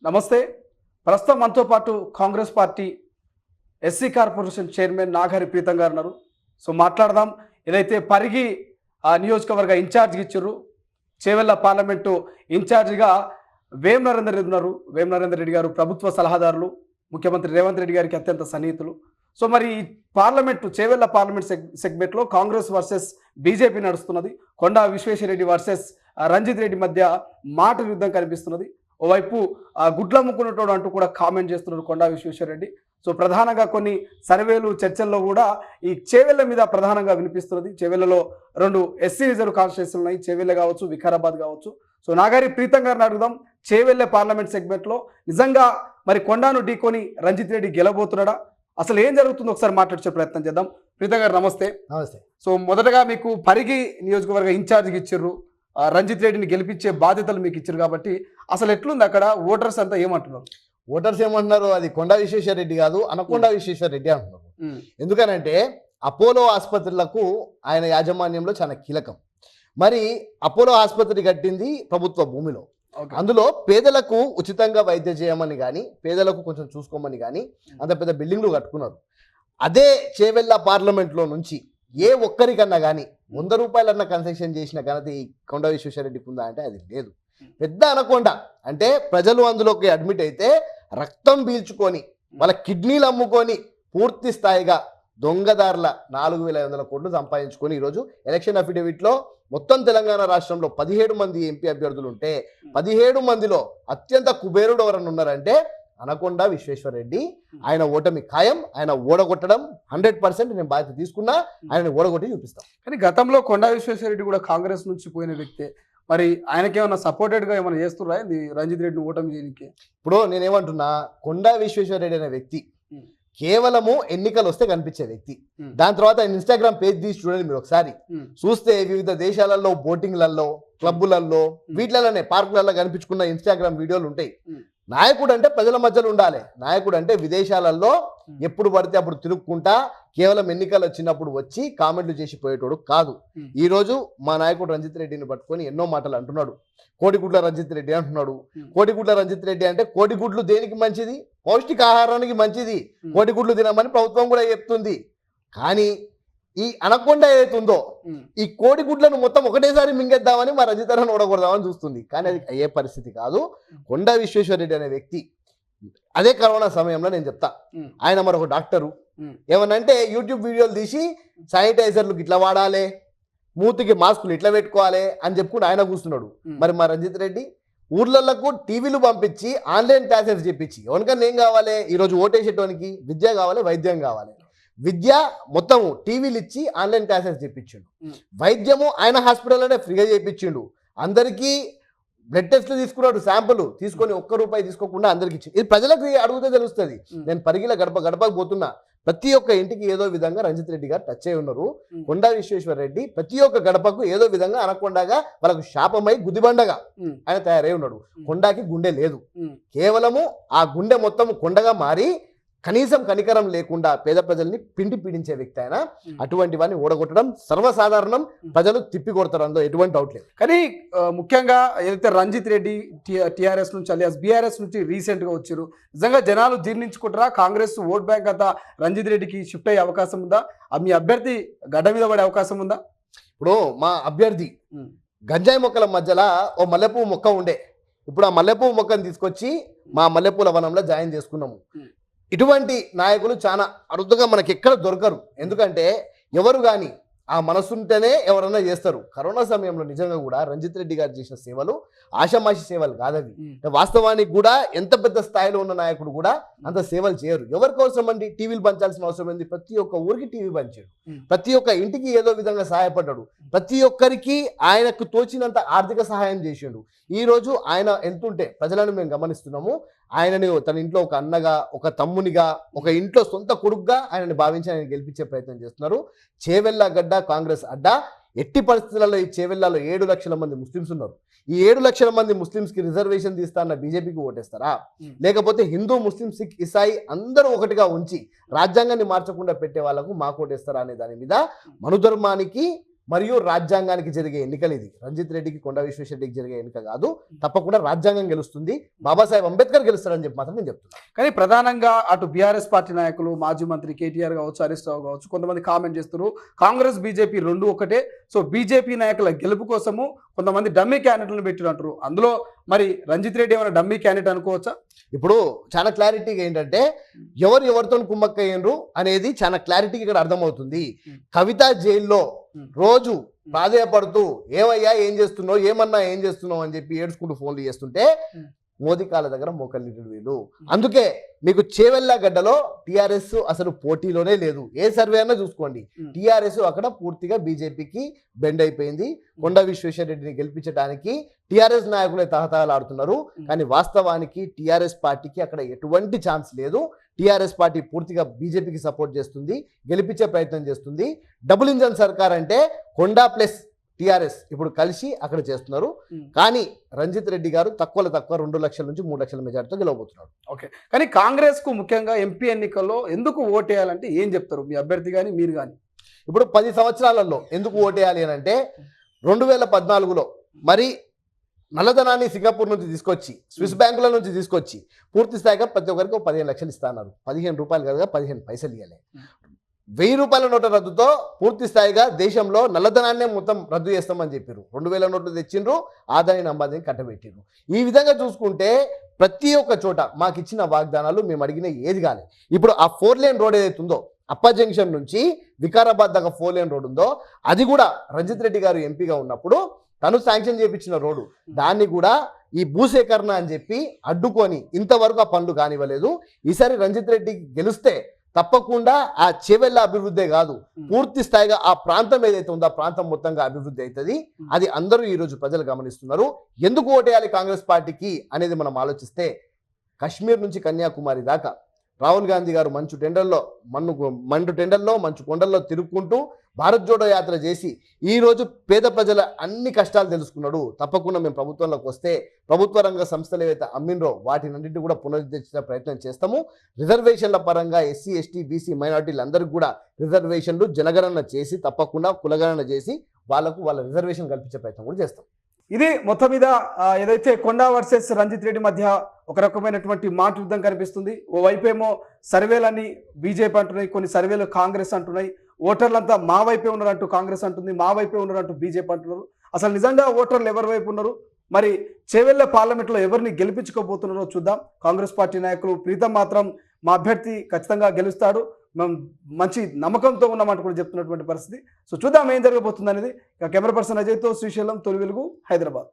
నమస్తే. ప్రస్తుతం మనతో పాటు Congress party SC corporation chairman Nagari Preetham గారు ఉన్నారు. సో మాట్లాడదాం. ఏదైతే పరిగి నియోజకవర్గ ఇన్ఛార్జిగా ఇచ్చారు, చేవెళ్ళ పార్లమెంటు ఇన్ఛార్జిగా వేం నరేందర్ రెడ్డి ఉన్నారు. వేం నరేందర్ రెడ్డి గారు ప్రభుత్వ సలహాదారులు, ముఖ్యమంత్రి రేవంత్ రెడ్డి గారికి అత్యంత సన్నిహితులు. సో మరి ఈ పార్లమెంటు చేవెళ్ళ పార్లమెంట్ సెగ్మెంట్లో కాంగ్రెస్ వర్సెస్ బీజేపీ నడుస్తున్నది. కొండా విశ్వేశ్వరరెడ్డి వర్సెస్ రంజిత్ రెడ్డి మధ్య మాటల యుద్ధం కనిపిస్తున్నది. ఓవైపు గుడ్ల ముక్కున్నటోడు అంటూ కూడా కామెంట్ చేస్తున్నారు కొండా విశ్వేశ్వరరెడ్డి. సో ప్రధానంగా కొన్ని సర్వేలు చర్చల్లో కూడా ఈ చేవెళ్ళ మీద ప్రధానంగా వినిపిస్తున్నది. చేవెళ్ళలో 2 ఎస్సీ రిజర్వ్ కాన్స్టిట్యూన్సీలు ఉన్నాయి, చేవెళ్ళ కావచ్చు, వికారాబాద్ కావచ్చు. సో నాగారి ప్రీతం గారిని అడుగుదాం. చేవెళ్ళ పార్లమెంట్ సెగ్మెంట్లో నిజంగా మరి కొండాను ఢీకొని రంజిత్ రెడ్డి గెలబోతున్నాడా? అసలు ఏం జరుగుతుందో ఒకసారి మాట్లాడే ప్రయత్నం చేద్దాం. ప్రీతం గారు నమస్తే. నమస్తే. సో మొదటగా మీకు పరిగి నియోజకవర్గ ఇన్ఛార్జికి ఇచ్చారు, రంజిత్ రెడ్డిని గెలిపించే బాధ్యతలు మీకు ఇచ్చారు కాబట్టి అసలు ఎట్లుంది అక్కడ? ఓటర్స్ అంతా ఏమంటున్నారు? ఓటర్స్ ఏమంటున్నారు? అది కొండా విశ్వేశ్వరరెడ్డి కాదు, అనకొండ విశ్వేశ్వరరెడ్డి అంటున్నారు. ఎందుకనంటే అపోలో ఆసుపత్రులకు ఆయన యాజమాన్యంలో చాలా కీలకం. మరి అపోలో ఆసుపత్రి కట్టింది ప్రభుత్వ భూమిలో. అందులో పేదలకు ఉచితంగా వైద్యం చేయమని కానీ, పేదలకు కొంచెం చూసుకోమని కానీ అంత పెద్ద బిల్డింగ్లు కట్టుకున్నారు. అదే చేవెళ్ళ పార్లమెంట్లో నుంచి ఏ ఒక్కరికన్నా కానీ 100 రూపాయలన్నా కన్సెషన్ చేసిన ఘనత ఈ కొండా విశ్వేశ్వరరెడ్డికి ఉందా అంటే అది లేదు. పెద్ద అనకొండ అంటే ప్రజలు అందులోకి అడ్మిట్ అయితే రక్తం పీల్చుకొని వాళ్ళ కిడ్నీలు అమ్ముకొని పూర్తి స్థాయిగా దొంగదారుల 4,500 కోట్లు సంపాదించుకొని ఈరోజు ఎలక్షన్ అఫిడవిట్లో మొత్తం తెలంగాణ రాష్ట్రంలో 17 మంది ఎంపీ అభ్యర్థులు ఉంటే 17 మందిలో అత్యంత కుబేరుడు ఎవరన్నా ఉన్నారంటే అనకొండ విశ్వేశ్వరరెడ్డి. ఆయన ఓటమి ఖాయం. ఆయన ఓడగొట్టడం 100% నేను బాధ్యత తీసుకున్నా. ఆయన ఓడగొట్టి చూపిస్తాం. కానీ గతంలో కొండా విశ్వేశ్వరరెడ్డి కూడా కాంగ్రెస్ నుంచి పోయిన వ్యక్తే. మరి ఆయనకేమన్నా సపోర్టెడ్గా ఏమైనా చేస్తుర్రా రంజిత్ రెడ్డిని ఓటమి చేయడానికి? ఇప్పుడు నేనేమంటున్నా, కొండా విశ్వేశ్వరరెడ్డి అనే వ్యక్తి కేవలము ఎన్నికలు వస్తే కనిపించే వ్యక్తి. దాని తర్వాత ఆయన ఇన్స్టాగ్రామ్ పేజ్ తీసి చూడండి మీరు ఒకసారి. చూస్తే వివిధ దేశాలలో బోటింగ్లలో, క్లబ్బులలో, వీటిలలోనే పార్కులలో కనిపించుకున్న ఇన్స్టాగ్రామ్ వీడియోలు ఉంటాయి. నాయకుడు అంటే ప్రజల మధ్యలో ఉండాలి. నాయకుడు అంటే విదేశాలలో ఎప్పుడు పడితే అప్పుడు తిరుక్కుంటా కేవలం ఎన్నికలు వచ్చినప్పుడు వచ్చి కామెంట్లు చేసి పోయేటోడు కాదు. ఈ రోజు మా నాయకుడు రంజిత్ రెడ్డిని పట్టుకొని ఎన్నో మాటలు అంటున్నాడు. కోడిగుడ్ల రంజిత్ రెడ్డి అంటున్నాడు. కోడిగుడ్ల రంజిత్ రెడ్డి అంటే కోడిగుడ్లు దేనికి మంచిది? పౌష్టికాహారానికి మంచిది. కోడిగుడ్లు తినమని ప్రభుత్వం కూడా చెప్తుంది. కానీ ఈ అనకొండ ఏదైతే ఉందో ఈ కోడిగుడ్లను మొత్తం ఒకటేసారి మింగేద్దామని మా రంజిత్ ఓడగొడదామని చూస్తుంది. కానీ అది అయ్యే పరిస్థితి కాదు. కొండా విశ్వేశ్వరరెడ్డి అనే వ్యక్తి అదే కరోనా సమయంలో నేను చెప్తా, ఆయన మరొక డాక్టరు ఏమనంటే యూట్యూబ్ వీడియోలు తీసి శానిటైజర్లు ఇట్లా వాడాలి, మూతికి మాస్కులు ఇట్లా పెట్టుకోవాలి అని చెప్పుకుంటూ ఆయన కూర్చున్నాడు. మరి మా రంజిత్ రెడ్డి ఊర్లకు టీవీలు పంపించి ఆన్లైన్ క్లాసెస్ చెప్పించి ఎవరికన్నా ఏం కావాలి? ఈరోజు ఓటేసేటోనికి విద్య కావాలి, వైద్యం కావాలి. విద్య మొత్తం టీవీలు ఇచ్చి ఆన్లైన్ క్లాసెస్ చెప్పించిండు. వైద్యము ఆయన హాస్పిటల్లోనే ఫ్రీగా చేయించిండు. అందరికీ బ్లడ్ టెస్ట్లు తీసుకున్నాడు, శాంపుల్ తీసుకొని ₹1 తీసుకోకుండా అందరికి ఇచ్చిండు. ఇది ప్రజలకు అడిగితే తెలుస్తుంది. నేను పరిగిల గడపకు పోతున్నా, ప్రతి ఒక్క ఇంటికి ఏదో విధంగా రంజిత్ రెడ్డి గారు టచ్ అయి ఉన్నారు. కొండా విశ్వేశ్వరరెడ్డి ప్రతి ఒక్క గడపకు ఏదో విధంగా అనకొండగా వాళ్ళకు శాపమై గుదిబండగా ఆయన తయారై ఉన్నాడు. కొండాకి గుండె లేదు. కేవలము ఆ గుండె మొత్తం కొండగా మారి కనీసం కనికరం లేకుండా పేద ప్రజల్ని పిండి పీడించే వ్యక్తి ఆయన. అటువంటి వాడిని ఓడగొట్టడం సర్వసాధారణం. ప్రజలు తిప్పి కొడతారు, అందులో ఎటువంటి డౌట్ లేదు. కానీ ముఖ్యంగా ఏదైతే రంజిత్ రెడ్డి టీఆర్ఎస్ నుంచి అలియాస్ బీఆర్ఎస్ నుంచి రీసెంట్గా వచ్చారు, నిజంగా జనాలు జీర్ణించుకుంటారా? కాంగ్రెస్ ఓట్ బ్యాంక్ అంతా రంజిత్ రెడ్డికి షిఫ్ట్ అయ్యే అవకాశం ఉందా? మీ అభ్యర్థి గడ్డ మీద పడే అవకాశం ఉందా? ఇప్పుడు మా అభ్యర్థి గంజాయి మొక్కల మధ్యలో ఓ మల్లెపువ్వు మొక్క ఉండే. ఇప్పుడు ఆ మల్లెపువ్వు మొక్కను తీసుకొచ్చి మా మల్లెపూల వనంలో జాయిన్ చేసుకున్నాము. ఇటువంటి నాయకులు చాలా అరుదుగా మనకి ఎక్కడ దొరకరు. ఎందుకంటే ఎవరు కానీ ఆ మనసుంటేనే ఎవరన్నా చేస్తారు. కరోనా సమయంలో నిజంగా కూడా రంజిత్ రెడ్డి గారు చేసిన సేవలు ఆషామాషి సేవలు కాదవి. వాస్తవానికి కూడా ఎంత పెద్ద స్థాయిలో ఉన్న నాయకుడు కూడా అంత సేవలు చేయరు. ఎవరి కోసం అండి టీవీలు పంచాల్సిన అవసరం ఏంది? ప్రతి ఒక్క ఊరికి టీవీ పంచాడు, ప్రతి ఒక్క ఇంటికి ఏదో విధంగా సహాయపడ్డాడు, ప్రతి ఒక్కరికి ఆయనకు తోచినంత ఆర్థిక సహాయం చేసిండు. ఈ రోజు ఆయన ఎంతుంటే ప్రజలను మేము గమనిస్తున్నాము. ఆయనని తన ఇంట్లో ఒక అన్నగా, ఒక తమ్మునిగా, ఒక ఇంట్లో సొంత కొడుకుగా ఆయనని భావించి ఆయన గెలిపించే ప్రయత్నం చేస్తున్నారు. చేవెళ్ళ గడ్డ కాంగ్రెస్ అడ్డా. ఎట్టి పరిస్థితులలో ఈ చేవెళ్ళలో 7 లక్షల మంది ముస్లిమ్స్ ఉన్నారు. ఈ 7 లక్షల మంది ముస్లిమ్స్కి రిజర్వేషన్ తీస్తా అన్న బీజేపీకి ఓటేస్తారా? లేకపోతే హిందూ, ముస్లిం, సిక్, ఇసాయి అందరూ ఒకటిగా ఉంచి రాజ్యాంగాన్ని మార్చకుండా పెట్టే వాళ్ళకు మాకు ఓటేస్తారా అనే దాని మీద మనుధర్మానికి మరియు రాజ్యాంగానికి జరిగే ఎన్నికలు ఇది. రంజిత్ రెడ్డికి, కొండా విశ్వేశ్వరరెడ్డికి జరిగే ఎన్నిక కాదు. తప్పకుండా రాజ్యాంగం గెలుస్తుంది, బాబాసాహెబ్ అంబేద్కర్ గెలుస్తాడని చెప్పి మాత్రం నేను చెప్తున్నాను. కానీ ప్రధానంగా అటు బీఆర్ఎస్ పార్టీ నాయకులు, మాజీ మంత్రి కేటీఆర్ కావచ్చు, హరీష్ రావు కావచ్చు, కొంతమంది కామెంట్ చేస్తున్నారు కాంగ్రెస్ బీజేపీ రెండు ఒకటే. సో బీజేపీ నాయకుల గెలుపు కోసము కొంతమంది డమ్మీ క్యాండిడేట్లను పెట్టినట్టు. అందులో మరి రంజిత్ రెడ్డి ఏమైనా డమ్మీ క్యాండిడేట్ అనుకోవచ్చా? ఇప్పుడు చాలా క్లారిటీగా ఏంటంటే ఎవరు ఎవరితో కుమ్మక్కయ్యారు అనేది చాలా క్లారిటీగా ఇక్కడ అర్థమవుతుంది. కవిత జైల్లో రోజు ప్రాధేయపడుతూ ఏమయ్యా ఏం చేస్తున్నావు, ఏమన్నా ఏం చేస్తున్నావు అని చెప్పి ఏడ్చుకుంటూ ఫోన్లు చేస్తుంటే మోదీ కాళ్ళ దగ్గర మోకళ్ళు వీళ్ళు. అందుకే మీకు చేవెళ్ళ గడ్డలో టిఆర్ఎస్ అసలు పోటీలోనే లేదు. ఏ సర్వే అన్నా చూసుకోండి, టిఆర్ఎస్ అక్కడ పూర్తిగా బీజేపీకి బెండ్ అయిపోయింది. కొండా విశ్వేశ్వరరెడ్డిని గెలిపించడానికి టిఆర్ఎస్ నాయకులే తహతహలాడుతున్నారు. కానీ వాస్తవానికి టిఆర్ఎస్ పార్టీకి అక్కడ ఎటువంటి ఛాన్స్ లేదు. టిఆర్ఎస్ పార్టీ పూర్తిగా బీజేపీకి సపోర్ట్ చేస్తుంది, గెలిపించే ప్రయత్నం చేస్తుంది. డబుల్ ఇంజన్ సర్కార్ అంటే కొండా ప్లస్ టిఆర్ఎస్ ఇప్పుడు కలిసి అక్కడ చేస్తున్నారు. కానీ రంజిత్ రెడ్డి గారు తక్కువ 2 లక్షల నుంచి 3 లక్షల మెజార్టీతో గెలవబోతున్నాడు. ఓకే, కానీ కాంగ్రెస్ కు ముఖ్యంగా ఎంపీ ఎన్నికల్లో ఎందుకు ఓటేయాలంటే ఏం చెప్తారు మీ అభ్యర్థి కానీ మీరు కానీ? ఇప్పుడు 10 సంవత్సరాలలో ఎందుకు ఓటేయాలి అని అంటే 2014లో మరి నల్లధనాన్ని సింగపూర్ నుంచి తీసుకొచ్చి, స్విస్ బ్యాంకుల నుంచి తీసుకొచ్చి పూర్తి స్థాయిగా ప్రతి ఒక్కరికి 15 లక్షలు ఇస్తున్నారు. 15 రూపాయలు కదా, 15 పైసలు ఇవ్వాలి. 1000 రూపాయల నోట్ల రద్దుతో పూర్తి స్థాయిగా దేశంలో నల్లధనాన్నే మొత్తం రద్దు చేస్తామని చెప్పారు. 2000 నోట్లు తెచ్చిండ్రు, ఆదాయాన్ని అంబాదాన్ని కట్టబెట్టిండ్రు. ఈ విధంగా చూసుకుంటే ప్రతి ఒక్క చోట మాకు ఇచ్చిన వాగ్దానాలు మేము అడిగిన ఏది కానీ ఇప్పుడు ఆ 4 లేన్ రోడ్ ఏదైతే ఉందో అప్ప జంక్షన్ నుంచి వికారాబాద్ దాకా 4 లేన్ రోడ్ ఉందో అది కూడా రంజిత్ రెడ్డి గారు ఎంపీగా ఉన్నప్పుడు తను శాంక్షన్ చేయించిన రోడ్డు, దాన్ని కూడా ఈ భూసేకరణ అని చెప్పి అడ్డుకొని ఇంతవరకు ఆ పనులు కానివ్వలేదు. ఈసారి రంజిత్ రెడ్డి గెలిస్తే తప్పకుండా ఆ చేవెళ్ళ అభివృద్ధే కాదు, పూర్తి స్థాయిగా ఆ ప్రాంతం ఏదైతే ఉందో ఆ ప్రాంతం మొత్తంగా అభివృద్ధి అవుతుంది. అది అందరూ ఈరోజు ప్రజలు గమనిస్తున్నారు. ఎందుకు ఓటేయాలి కాంగ్రెస్ పార్టీకి అనేది మనం ఆలోచిస్తే కాశ్మీర్ నుంచి కన్యాకుమారి దాకా రాహుల్ గాంధీ గారు మంచు టెండర్లో మంచు కొండల్లో తిరుక్కుంటూ భారత్ జోడో యాత్ర చేసి ఈరోజు పేద ప్రజల అన్ని కష్టాలు తెలుసుకున్నాడు. తప్పకుండా మేము ప్రభుత్వంలోకి వస్తే ప్రభుత్వ రంగ సంస్థలు ఏవైతే అమ్మినరో వాటినన్నింటినీ కూడా పునరుద్ధరించే ప్రయత్నం చేస్తాము. రిజర్వేషన్ల పరంగా ఎస్సీ, ఎస్టీ, బీసీ, మైనారిటీలందరికీ కూడా రిజర్వేషన్లు జనగణన చేసి తప్పకుండా కులగణన చేసి వాళ్ళకు వాళ్ళ రిజర్వేషన్ కల్పించే ప్రయత్నం కూడా చేస్తాం. ఇది మొత్తం మీద ఏదైతే కొండా వర్సెస్ రంజిత్ రెడ్డి మధ్య ఒక రకమైనటువంటి మాట యుద్ధం కనిపిస్తుంది. ఓవైపు ఏమో సర్వేలన్నీ బీజేపీ అంటున్నాయి, కొన్ని సర్వేలు కాంగ్రెస్ అంటున్నాయి. ఓటర్లంతా మా వైపే ఉన్నారంటూ కాంగ్రెస్ అంటుంది, మా వైపే ఉన్నారంటూ బీజేపీ అంటున్నారు. అసలు నిజంగా ఓటర్లు ఎవరి వైపు ఉన్నారు, మరి చేవెళ్ళ పార్లమెంట్లో ఎవరిని గెలిపించుకోబోతున్నారో చూద్దాం. కాంగ్రెస్ పార్టీ నాయకులు ప్రీతం మాత్రం మా అభ్యర్థి ఖచ్చితంగా గెలుస్తాడు, మేము మంచి నమ్మకంతో ఉన్నామంటూ కూడా చెప్తున్నటువంటి పరిస్థితి. సో చూద్దాం ఏం జరగబోతుంది అనేది. కెమెరా పర్సన్ అజయ్తో శ్రీశైలం, తొలి వెలుగు, హైదరాబాద్.